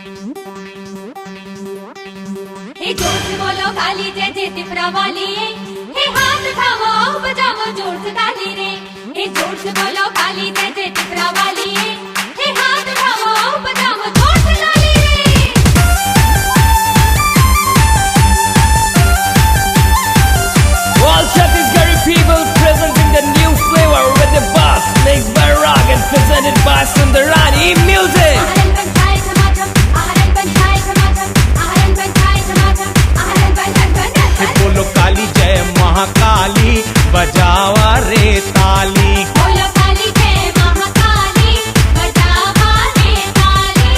हे जोर से बोलो काली जय जय तिपरा वाली हे हाथ उठाओ बजाओ जोर से ताली रे हे जोर से बोलो काली जय जय तिपरा वाली हे हाथ उठाओ बजाओ जोर से ताली रे। All Chhattisgarhi people presenting the new flavor with the bass mixed by rock and presented by Sundarani Music. बोलो काली जय महाकाली बजावा रे ताली। बोलो काली जय महाकाली बजावा रे ताली।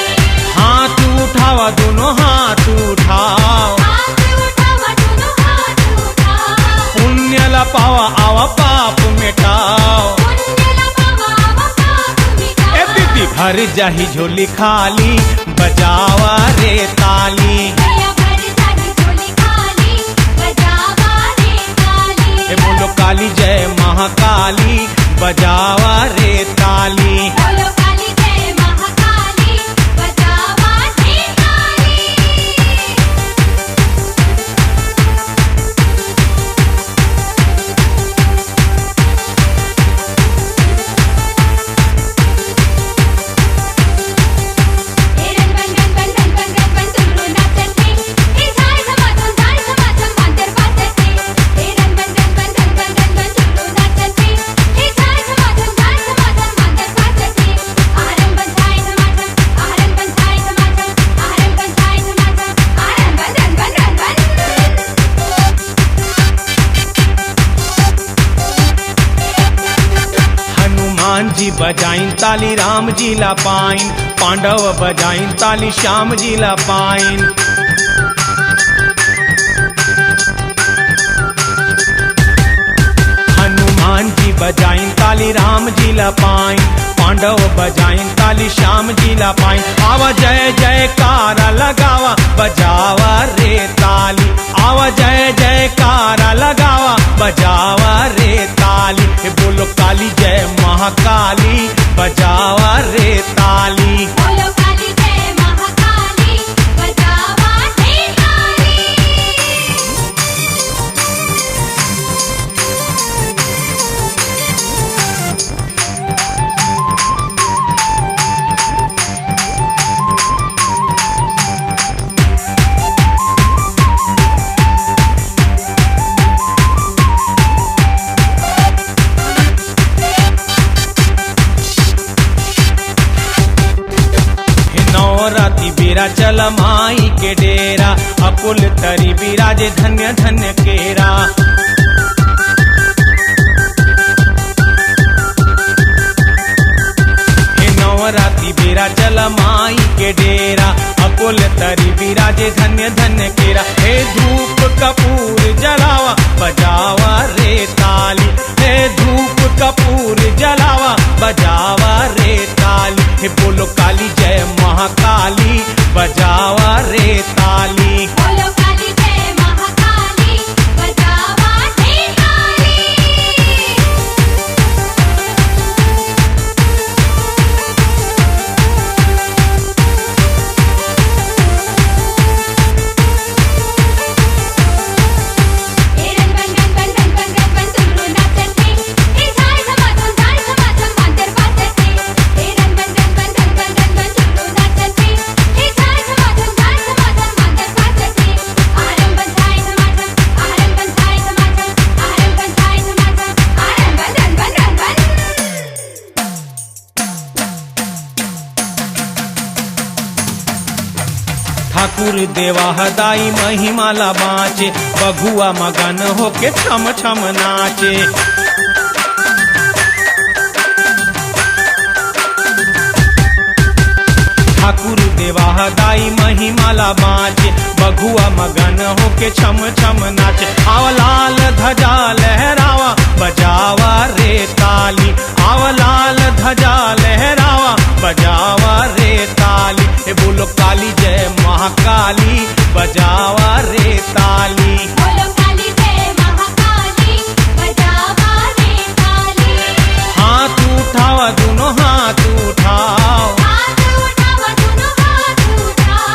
हाथ उठावा दोनों हाथ उठाओ हाथ उठावा दोनों हाथ उठाओ। पुण्य लपावा आवा पाप मिटाओ। पुण्य लपावा आवा पाप मिटाओ। ए दीदी भर जाही झोली खाली बजावा रे ताली। भैया भर जाही झोली खाली बजावा रे ताली। ए बोलो काली जय महाकाली बजावा रे ताली। बोलो काली जय महाकाली बजावा रे ताली। हे रन बन रन बन रन बन रन बन तुमरो नाचते हे झाय समाजम मांतर पाचते हे रन बन रन बन रन बन रन बन तुमरो नाचते हे झाय समाजम मांतर पाचते आहरन बन झाय समाजम आहरन बन झाय समाजम आहरन बन झाय समाजम आहरन बन रन बन रन बन। हनुमान जी बजाइन ताली राम जी ला पाइन। पांडव बजाइन ताली श्याम जी ला पाइन। हनुमान जी बजाइन ताली राम जी ला पाइन। पांडव बजाइन ताली श्याम जी ला पाइन। आवा जय जयकारा लगावा बजावा रे ताली। आवा जय जयकारा लगावा बजावा रे ताली। हे बोलो काली जय महाकाली बजावा रे ताली। बोलो काली जय महाकाली बजावा रे ताली। हे नवराती बेरा चल माई के डेरा। अकुल तरी बिराजे धन्य धन्य केरा। हे नवराती बेरा चल माई के डेरा। अकुल तरी बिराजे धन्य धन्य केरा। हे धूप कपूर जलावा बजावा रे ताली। हे धूप कपूर जलावा बजावा रे ताली। हे बोलो काली जय महाकाली बजावा रे ताली। बोलो काली जय महाकाली बजावा रे ताली। हे रन बन रन बन रन बन रन बन तुमरो नाचते हे झाय समाजम मांतर पाचते हे रन बन रन बन रन बन रन बन तुमरो नाचते हे झाय समाजम मांतर पाचते आहरन बन झाय समाजम आहरन बन झाय समाजम आहरन बन झाय समाजम आहरन बन रन बन रन बन। ठाकुर देवा हदाई महिमाला बाँचे। बघुआ मगन होके छम छम नाचे। ठाकुर देवा हदाई महिमाला बाँचे। बघुआ मगन होके छम छम नाचे। आवा लाल ध्वजा लहरावा बजावा रे ताली। आवा लाल ध्वजा लहरावा बजावा रे ताली। हे बोलो काली जय महाकाली बजावा रे ताली। बोलो काली जय महाकाली बजावा रे ताली। हाथ उठावा दोनों हाथ उठाओ। हाथ उठावा दोनों हाथ उठाओ।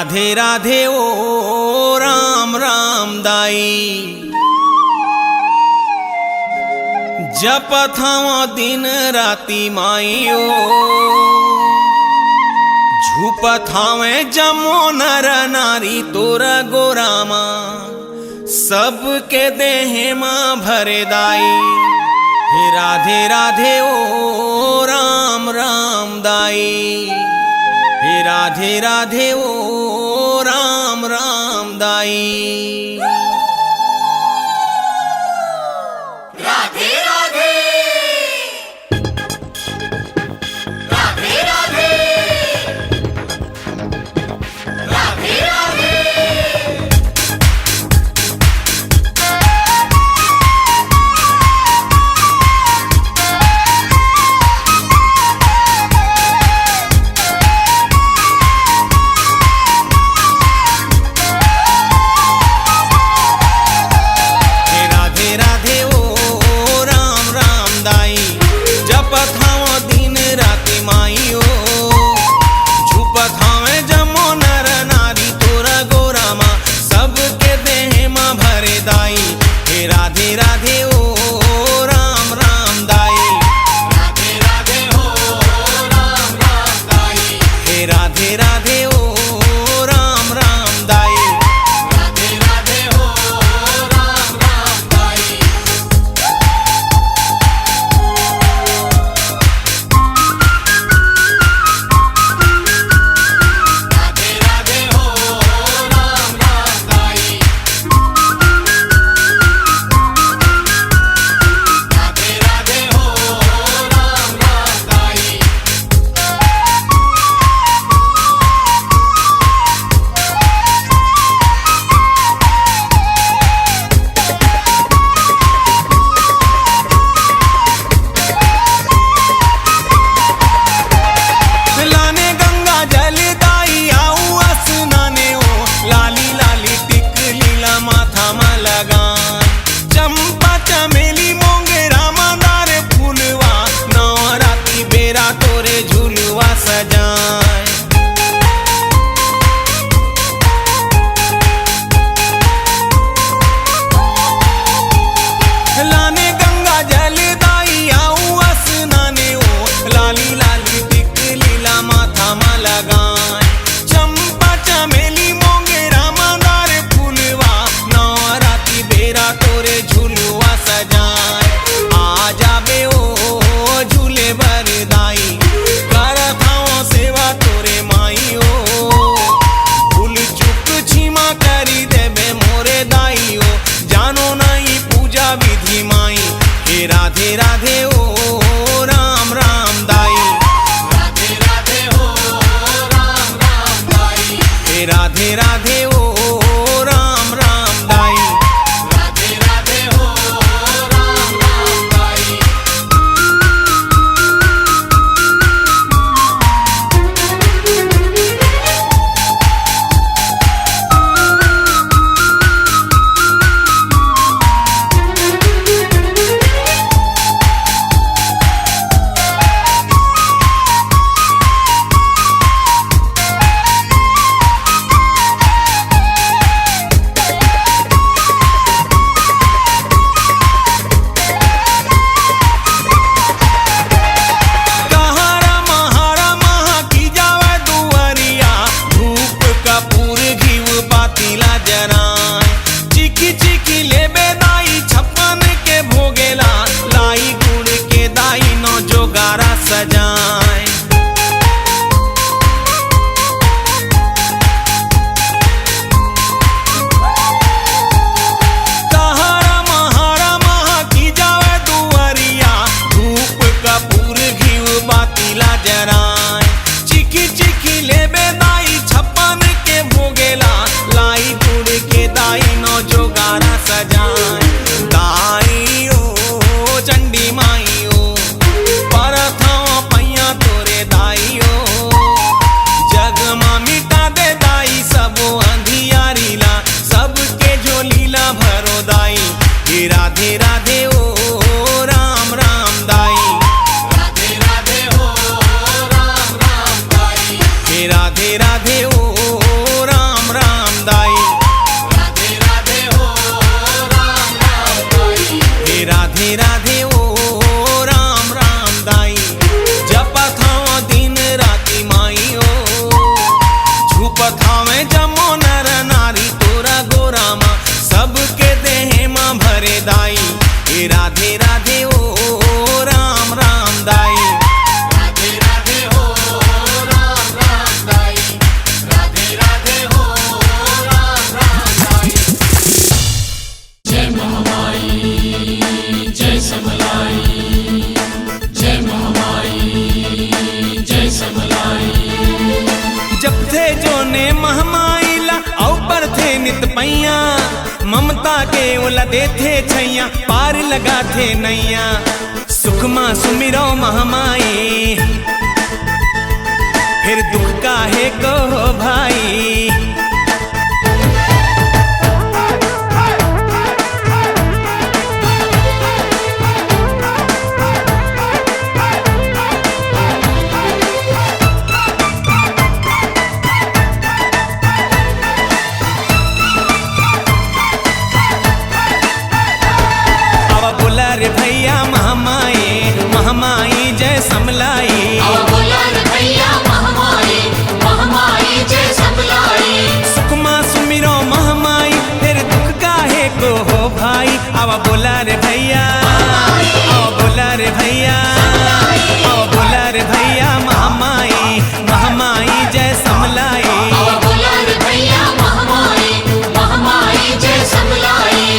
राधे राधे ओ राम राम दाई जपत हव दिन राती माइयो झूपत हवे जमो नर नारी तोर गोरामा सबके देह माँ भरे दाई हे राधे राधे ओ राम राम दाई हे राधे राधे ओ राम राम दाई राधे राधे राधे राधे राधे राधे राधे राधे ओ राम राम दाई राधे राधे हो राम राम दाई हे राधे राधे ओ राम राम दाई राधे राधे हो राम राम दाई सजाए कहारा महारा महा की जावे दुआरिया धूप कपूर घीव बातीला जराए चिखी चिखी लेबे दाई छप्पन के भोगेला लाई गुड़ के दाई नो जोगारा सजाए दाई ओ चंडी माई ओ तोरे दाइयो जगमा मिटा दे दाई सबो अंधियारीला सबके झोलीला भरो दाई हे राधे राधे ओ राम राम दाई राधे राधे हो राम राम दाई हे राधे राधे ओ राम थे जो ने महमाइला ऊपर थे नित पैया ममता के ओला दे थे छैया पार लगा थे नैया सुख माँ सुमिरो महमाई फिर दुख काहे को हो भाई। रे भैया महमाई महमाई जय समलाई बोला रे भैया महमाई महमाई जय समलाई सुखमा सुमिरो महमाई फिर दुख काहे को हो भाई। आवा बोला रे भैया आओ बोला रे भैया आओ बोला रे भैया महमाई महमाई जय समलाई बोला रे भैया महमाई महमाई जय समलाई।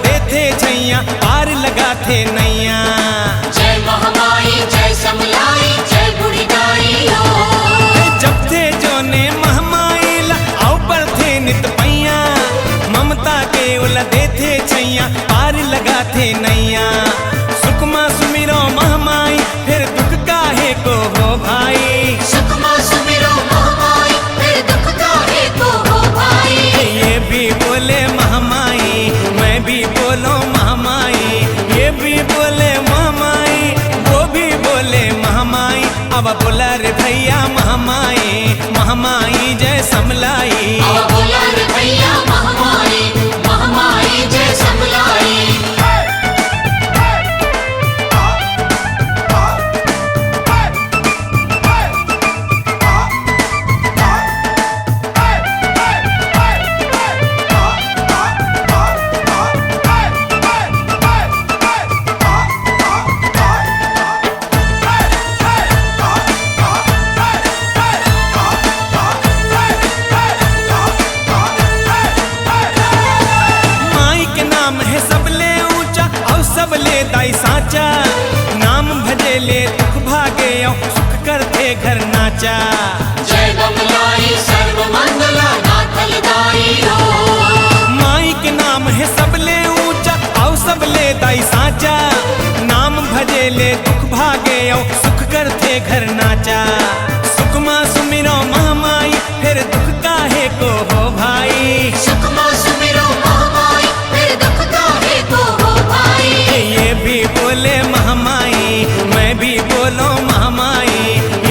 दे थे छैया पार लगा थे नैया जय महमाई जय समलाई जय बूढ़ी गाई हो। जब थे जो ने महमाई ला ऊपर थे नित पैया ममता के ओला दे थे छैया पार लगा थे नैया सुखमा सुमिरो महमाई फिर दुख काहे को हो भाई। सुखमा सुमिरो महमाई फिर दुख काहे को हो भाई। ये भी बोले महमाई मैं भी बोलो महमाई ये भी बोले महमाई वो भी बोले महमाई अब बोला रे भैया महमाई महमाई जय समलाई बोला रे भैया महमाई महमाई जय समलाई। दाई साचा नाम भजे ले दुख भागे सुख करते घर नाचा जय बमलाई सर्व मंगला नाथलदाई हो। माई के नाम है सबले ऊंचा औ सबले दाई साचा नाम भजे ले दुख भागे सुख करते घर नाचा सुखमा सुमिरो महमाई फिर दुख काहे को हो भाई। सुखमा सुमिरो महमाई फिर दुख काहे को हो भाई। ये भी बोले महमाई मैं भी बोलो महमाई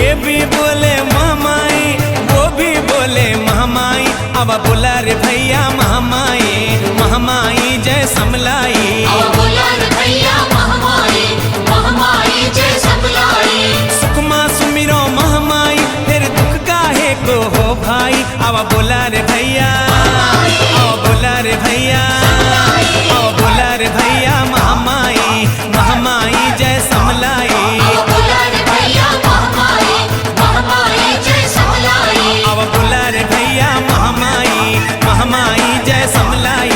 ये भी बोले महमाई वो भी बोले महमाई अब बोला रे भैया महमाई महमाई जय समलाई बोला रे भैया महमाई महमाई जय समलाई। सुखमा सुमिरो महमाई फिर दुख काहे को हो भाई। अब बोला रे भैया आओ बोला रे भैया आओ बोला रे भैया महमाई महमाई जय समलाई बोला रे भैया महमाई महमाई जय समलाई। अब बोला रे भैया महमाई महमाई जय समलाई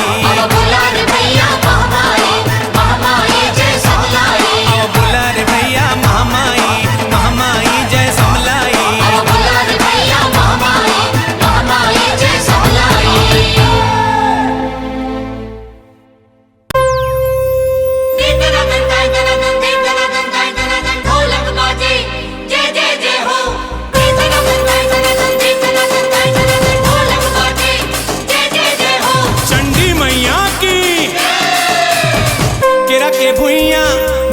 बोला रे भैया महमाई महमाई जय समलाई। अब बोला रे भैया महमाई महमाई जय समलाई बोला रे भैया महमाई महमाई जय समलाई। ढोलक बाजे जय जय जय हो। ढोलक बाजे जय जय जय हो। चंडी मैया की केरा के भुइया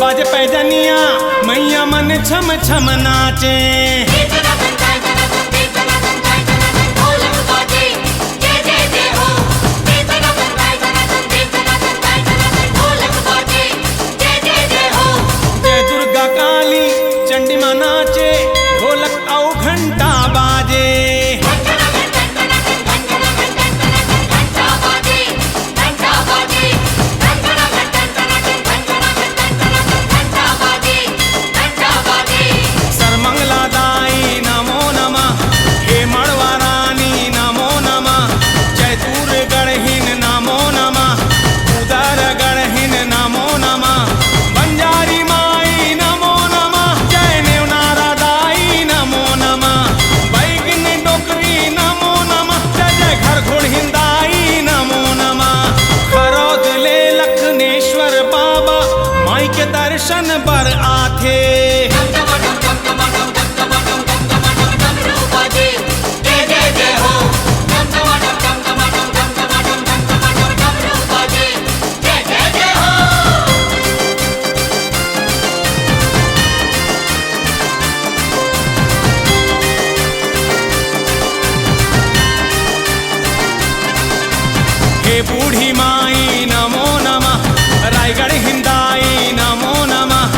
बाजे पैजनिया मैया मन छम छम नाचे ढोलक बाजे जय जय जय हो। ढोलक बाजे जय जय जय हो। जय दुर्गा काली चंडी माँ नाच नाचे ढोलक और घंटा बाजे सरमंगला दाई नमो नमः हे मड़वा रानी नमो नमः जयतूर गढ़हिन नमो नमः उदर गढ़हिन नमो नमः बंजारी माई नमो नमः जय नेवनारा दाई नमो नमः बैगन डोकरी नमो नमः जय जय घर घोड़हिन दाई नमो नमः खरौद ले लखनेश्वर बाबा माई के दर्शन पर आथे हे बूढ़ी माई नमो नमः रायगढ़ हिंदाई नमो नमः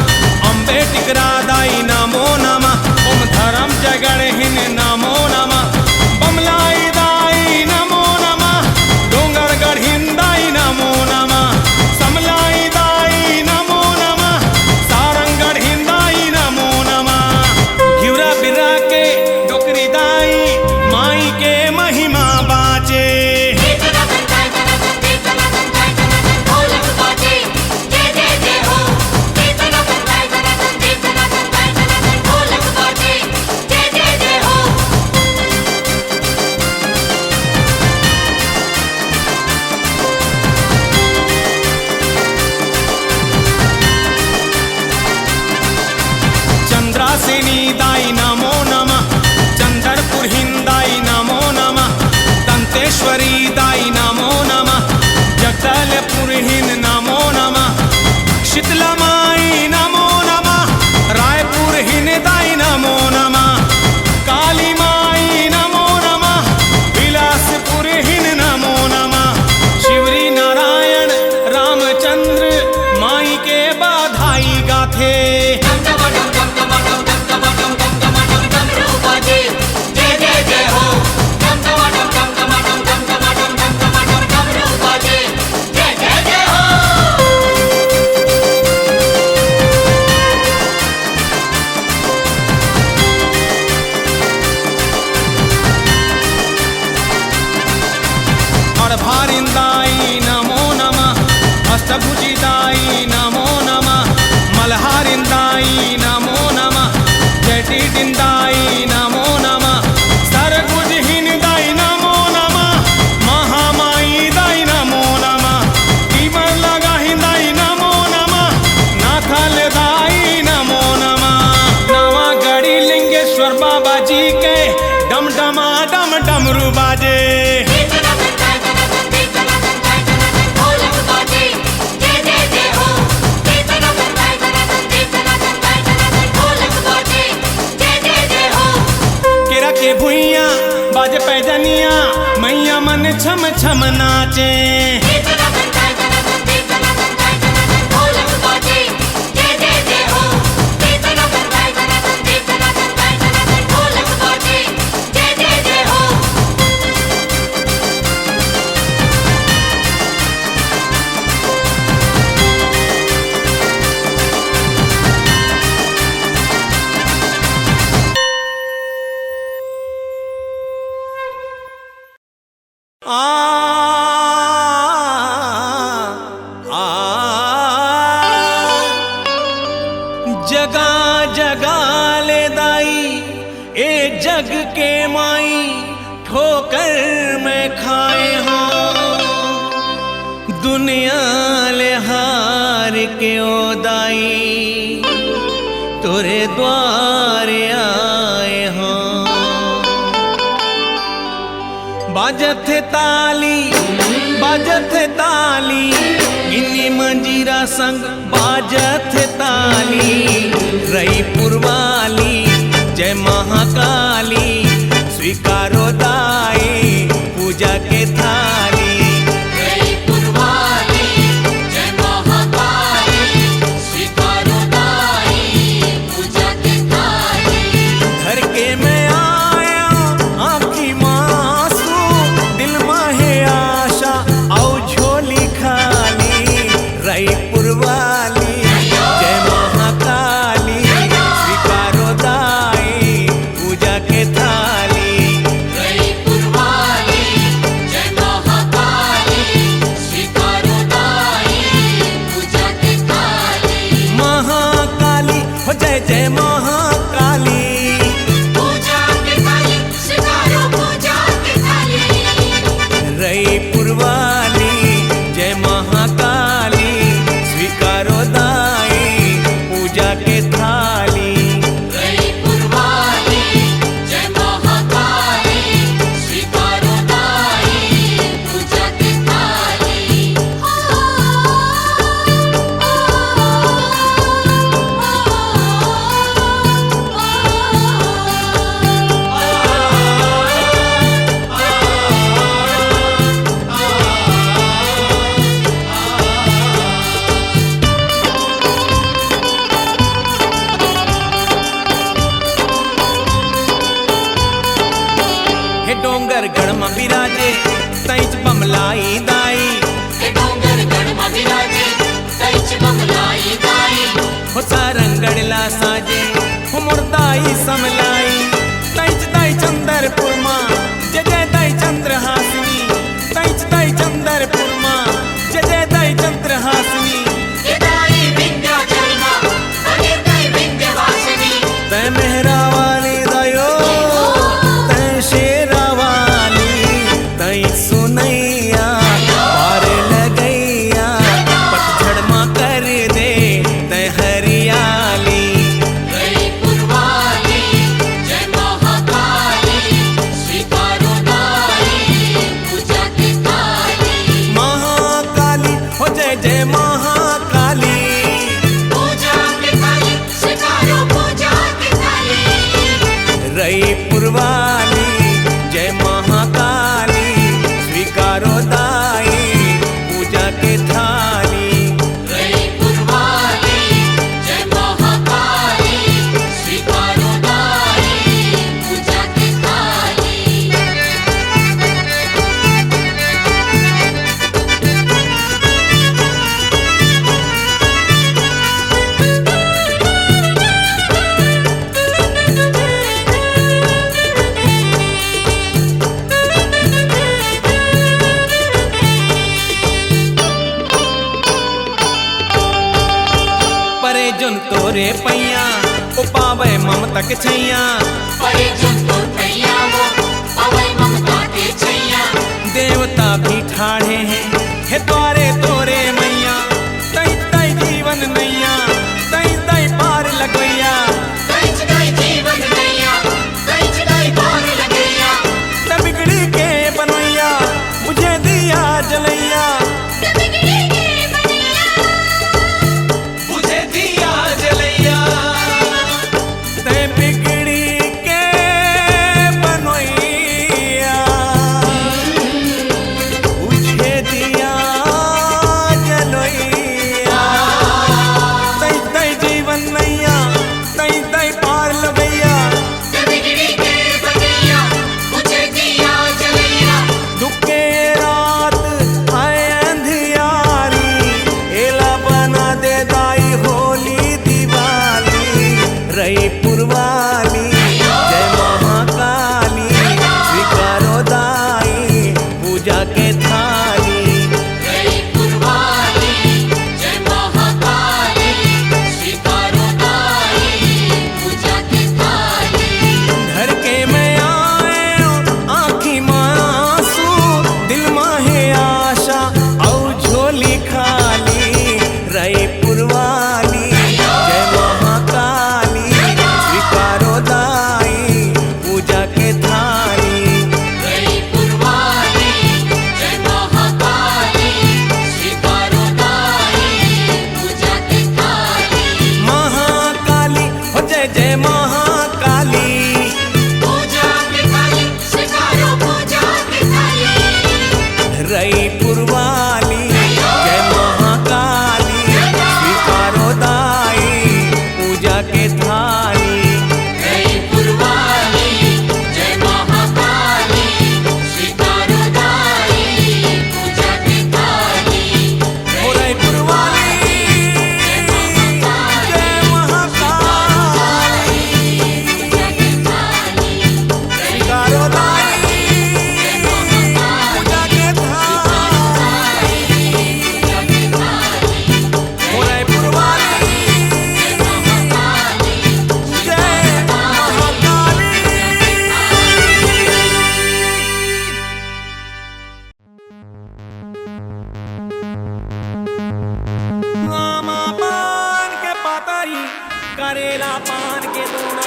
अम्बे टिकरा दाई नमो नमः ओम धर्म जगड़ हिन नमो नमः बमलाई दाई नमो नमः डोंगरगढ़ हिंदाई नमो नमः समलाई दाई नमो नमः सारंगढ़ हिंदाई नमो नमः घिवरा बिरा के डोकरी दाई माई के महिमा बाचे चंद्रासेनी दाई नमो नमः चंदरपुर हिंदाई नमो नमः दंतेश्वरी दाई नमो नमः जगदलपुर हिंद नमो नमः शीतला माई नमो नमः रायपुर हिंद दाई नमो नमः काली माई नमो नमः बिलासपुर हिंद नमो नमः शिवरी नारायण रामचंद्र माई के बाधाई गाथे भारिंदाई नमो नमः अष्टभुजिदाई नमो नमः मल्हारिंदाई नमो नमः जटिडिंदाई नमो नमः सरगुज हिंदाई नमो नमः महामाई दाई नमो नमः कीमर लगा हिंदाई नमो नमः नाथल दाई नमो नमः नवा गढ़ी लिंगेश्वर बाबा जी के डम डमा डम डमरू बाजे के भुइया बाजे पैजनिया मैया मन छम छम नाचे जगा जगा ले दाई ए जग के माई ठोकर में खाए हो दुनिया ले हार के ओ दाई तोरे द्वारे आए हो बाजत ताली इन्नी मंजीरा संग बाजत ताली रई पुरवाली जय महाकाली स्वीकारो दाई पूजा के थाली रई पुरवाली जय महाकाली स्वीकारो दाई पूजा के थाली डोंगर गढ़ बिराजे तैच बमलाई दाई हे डोंगर गढ़ विराजे तैच बमलाई दाई हो सारंगड़ला साजे हो मुर्दाई समलाई तैच दाई चंदरपुर माँ जय जय दाई चंद्र हासिनी तैच दाई चंदरपुर माँ जय जय दाई चंद्र हासिनी हे दाई विंध्याचल मां अगे दाई विंध्यवासिनी तै मेहरा वाली दयो तै शेरा वाली तै सुनैया पार लगैया पतझड़ माँ कर दे तै हरियाली रईपुर वाली जय महाकाली स्वीकारो दाई पूजा की थाली महाकाली हो जय जय महाकाली पूजा की थाली स्वीकारो पूजा की थाली रईपुर वाली जय महाकाली स्वीकारो दाई पूजा के थाली रईपुर वाली जय महाकाली स्वीकारो दाई पूजा की थाली परे जुन तोरे पैया उपावे ममता के छैया परे जो तोर पैया वो अवै ममता के छैया देवता भी ठाढ़े हैं हे द्वारे तोरे मैया तई तई जीवन नैया तई तई पार लगैया तैच दाई जीवन नैया तैच दाई पार लगैया त बिगड़ी के बनैया मुझे दिया जलैया बिगड़ी के बनैया मुझे दिया जलैया तै बिगड़ी के बनैया मुझे दिया जलैया तई तई जीवन नैया तई तई पार लगैया ते बिगड़ी के बनैया मुझे दिया जलैया दुख के रात आए अंधियारी एला बना दे दाई होली दिवाली रईपुर वाली जय महाकाली स्वीकारो दाई पूजा के थाली रईपुर वाली जय महाकाली स्वीकारो दाई पूजा की थाली घर के मैं आए आँखी मासूं दिल माहे आशा और झोली खाली रईपुर वाली जय महाकाली स्वीकारो दाई पूजा के थाली रईपुर वाली जय महाकाली स्वीकारो दाई पूजा की थाली महाकाली हो जय जय महाकाली पूजा की थाली स्वीकारो पूजा की थाली रईपुर वाली जय महाकाली स्वीकारो दाई पूजा के थाली रईपुर वाली जय महाकाली स्वीकारो दाई पूजा की थाली ओ रईपुर वाली जय महाकाली पूजा की थाली स्वीकारो दाई पूजा के थाली ओ रईपुर वाली जय महाकाली मामा पान के पातरी करेला पान के दोना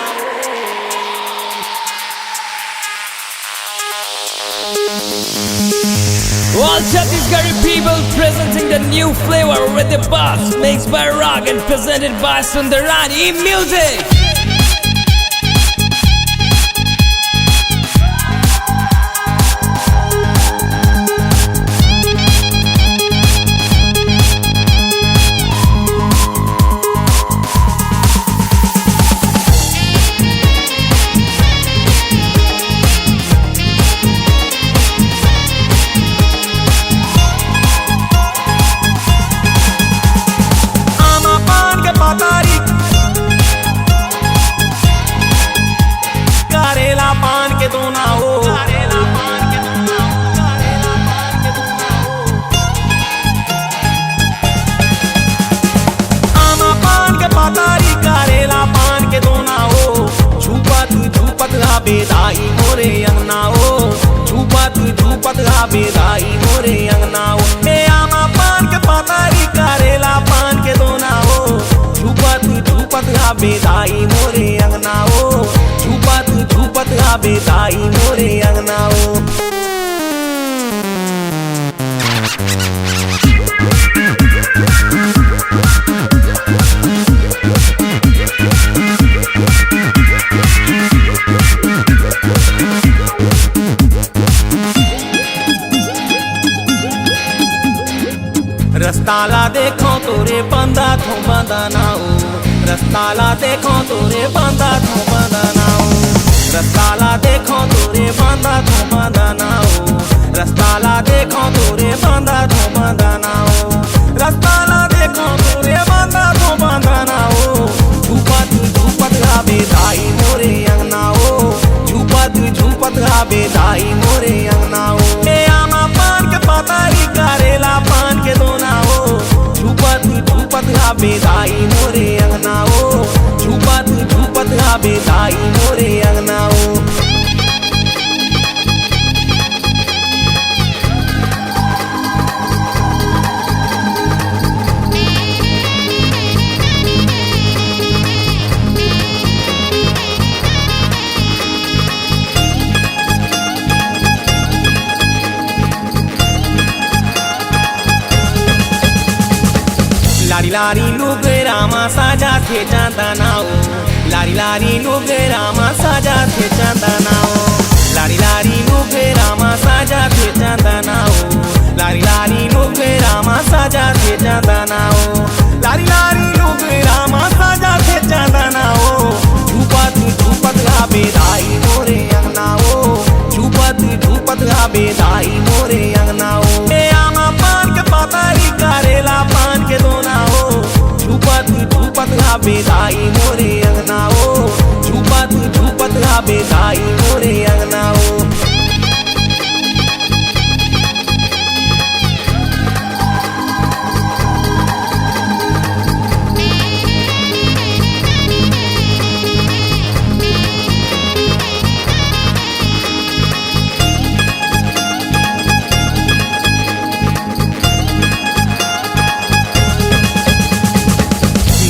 All Chhattisgarhi people presenting the new flavor with the bass mixed by Rock and presented by Sundarani Music. बेदाई मोरे अंगनाओ हे आमा पान के पातारी करेला पान के दोनाओ झूपत गा बेदाई मोरे अंगनाओ झूपत गा बेदाई मोरे अंगनाओ रस्ताला देखो तोरे बंदा थो बंदनाओ रस्ताला देखो तोरे बंदा थो बंदनाओ रस्ताला देखो तोरे बंदा थो बंदनाओ रस्ताला देखो तोरे बंदा थो बंदनाओ रस्ताला देखो तोरे बंदा थो बंदनाओ झूपत गा बेदाई मोरे अंगनाओ झूपत गा बेदाई मोरे अंगनाओ हे आमा पान के पातारी करेला पान के दोनाओ झूपत गा बेदाई मोरे अंगनाओ झूपत गा बेदाई मोरे अंगनाओ लारी लोग रामा साजा थे चांदनाओ लारी लोग रामा साजा थे चांदनाओ लारी लोग रामा साजा थे चांदनाओ लारी लोग रामा साजा थे चांदनाओ लारी लोग रामा साजा थे चांदनाओ झूपत गा बेदाई मोरे अंगनाओ झूपत गा बेदाई मोरे अंगनाओ हे आमा पान के पातारी करेला पान के दोनाओ झूपत गा बेदाई मोरे अंगनाओ झूपत गा बेदाई मोरे अंगनाओ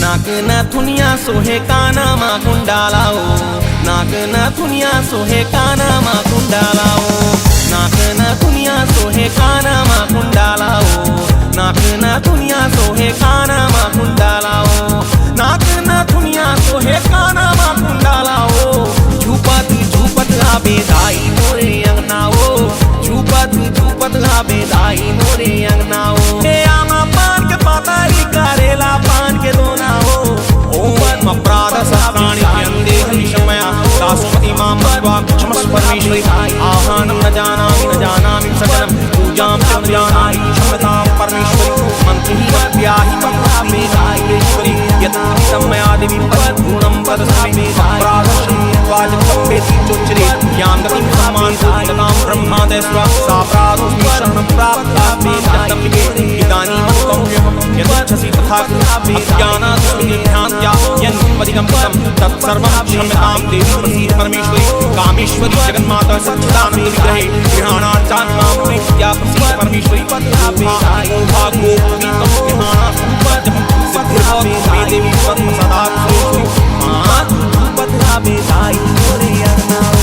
नाक न थुनिया सोहे काना मा कुंडालाओ नाक न थुनिया सोहे काना मा कुंडालाओ नाक न थुनिया सोहे काना मा कुंडालाओ नाक न थुनिया सोहे काना मा कुंडालाओ नाक न थुनिया सोहे काना मा कुंडालाओ झूपत गा बेदाई मोरे अंगनाओ झूपत गा बेदाई मोरे अंगनाओ हे आमा पान के पातारी करेला पान के दोनाओ ओम अपराध सहस्राणि व्यंदेहि शमया दासुमति मां मत्वा क्षमस्व परमेश्वरी आहानं न जानामि सकलं पूजां च न जानामि क्षमतां परमेश्वरी मंत्री व्याहि मम बेदाईश्वरी यत्कितं मया देवी पद्गुणं पदस्मि अपराधशेवाजकम्पेति चोच्चरे यां गतिं सम्मानपूर्णतां ब्रह्मादेश्वर साप्रादुस्मि शरणं प्राप्ता बेदायिके इदानीमत्वं यदच्छसि तथा अज्ञानादस्मि ध्यान्त्या यन्पदिगम्पितं तत्सर्वं क्षम्यतां देवी प्रसीद परमेश्वरी कामेश्वरी जगन्माता सच्चिदानन्द विग्रहे गृहाणार्चान् मां प्रीत्या प्रसीद परमेश्वरी भागो प्रीतं गृहाणां सिद्धिर्भवतु देवी पद्म सदा सुरेश्वरी मां झूपत गा बेदाई मोरे अंगनाओ